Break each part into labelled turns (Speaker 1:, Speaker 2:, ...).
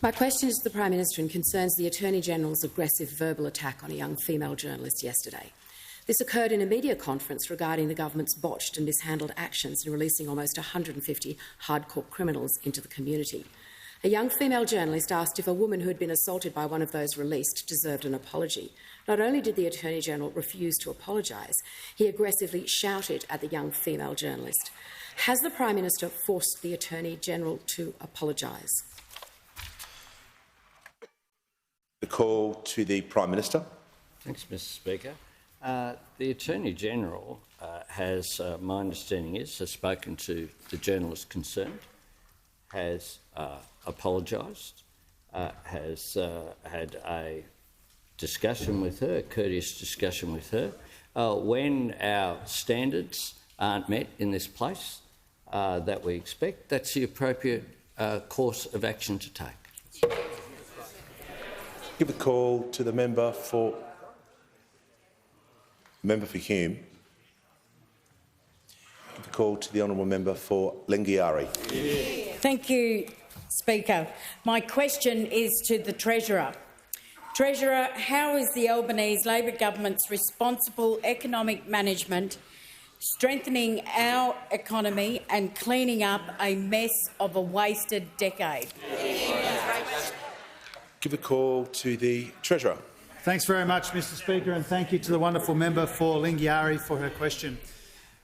Speaker 1: My question is to the Prime Minister and concerns the Attorney General's aggressive verbal attack on a young female journalist yesterday. This occurred in a media conference regarding the government's botched and mishandled actions in releasing almost 150 hardcore criminals into the community. A young female journalist asked if a woman who had been assaulted by one of those released deserved an apology. Not only did the Attorney General refuse to apologise, he aggressively shouted at the young female journalist. Has the Prime Minister forced the Attorney General to apologise?
Speaker 2: The call to the Prime Minister.
Speaker 3: Thanks, Mr Speaker. The Attorney General has, my understanding is, has spoken to the journalist concerned, has apologised, has had a discussion with her, a courteous discussion with her. When our standards aren't met in this place that we expect, that's the appropriate course of action to take.
Speaker 2: Give the call to the member for Hume. Give the call to the honourable member for Lingiari.
Speaker 4: Thank you, Speaker. My question is to the Treasurer. Treasurer, how is the Albanese Labor government's responsible economic management strengthening our economy and cleaning up a mess of a wasted decade?
Speaker 2: Give a call to the Treasurer.
Speaker 5: Thanks very much, Mr Speaker, and thank you to the wonderful member for Lingiari for her question.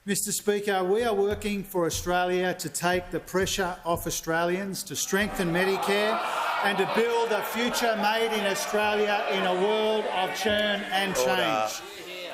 Speaker 5: Mr Speaker, we are working for Australia to take the pressure off Australians, to strengthen Medicare and to build a future made in Australia in a world of churn and change.
Speaker 2: Order.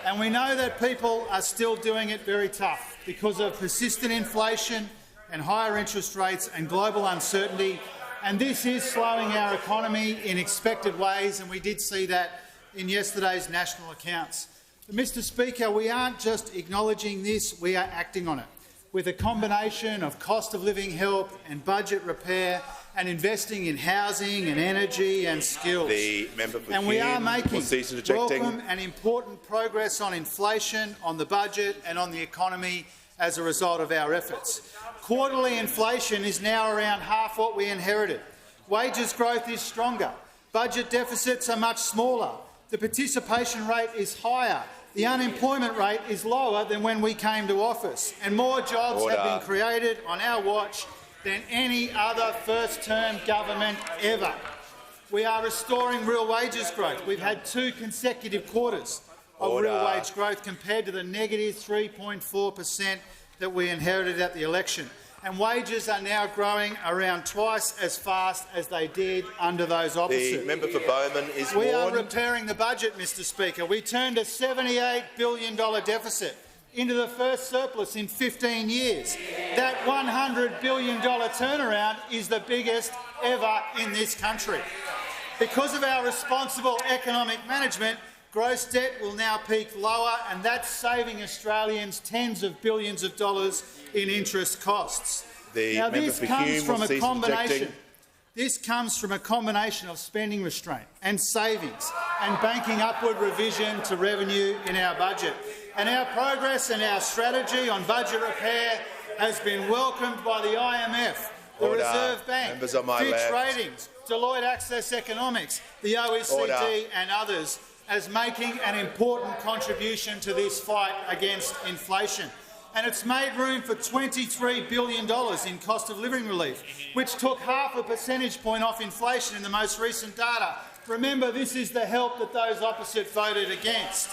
Speaker 5: And we know that people are still doing it very tough because of persistent inflation and higher interest rates and global uncertainty. And this is slowing our economy in expected ways, and we did see that in yesterday's national accounts. But, Mr Speaker, we aren't just acknowledging this, we are acting on it, with a combination of cost of living help and budget repair and investing in housing and energy and skills.
Speaker 2: The member for
Speaker 5: and we are
Speaker 2: Hume
Speaker 5: making
Speaker 2: welcome
Speaker 5: and important progress on inflation, on the budget and on the economy as a result of our efforts. Quarterly inflation is now around half what we inherited. Wages growth is stronger. Budget deficits are much smaller. The participation rate is higher. The unemployment rate is lower than when we came to office. And more jobs have been created on our watch than any other first-term government ever. We are restoring real wages growth. We've had 2 consecutive quarters of real wage growth compared to the negative 3.4% that we inherited at the election. And wages are now growing around twice as fast as they did under those opposites.
Speaker 2: The member for Bowman is
Speaker 5: We
Speaker 2: warned.
Speaker 5: are repairing the budget, Mr Speaker. We turned a $78 billion deficit into the first surplus in 15 years. That $100 billion turnaround is the biggest ever in this country. Because of our responsible economic management, gross debt will now peak lower, and that's saving Australians tens of billions of dollars in interest costs. Now, this comes from a combination of spending restraint and savings and banking upward revision to revenue in our budget. And our progress and our strategy on budget repair has been welcomed by the IMF, the Reserve Bank, Fitch Ratings, Deloitte Access Economics, the OECD and others, as making an important contribution to this fight against inflation. And it's made room for $23 billion in cost of living relief, which took half a percentage point off inflation in the most recent data. Remember, this is the help that those opposite voted against.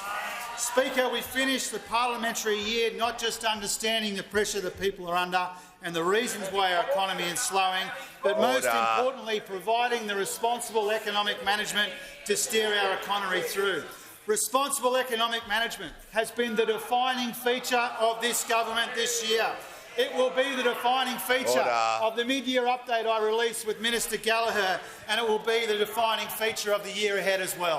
Speaker 5: Speaker, we finished the parliamentary year not just understanding the pressure that people are under and the reasons why our economy is slowing, but most importantly providing the responsible economic management to steer our economy through. Responsible economic management has been the defining feature of this government this year. It will be the defining feature of the mid-year update I released with Minister Gallagher, and it will be the defining feature of the year ahead as well.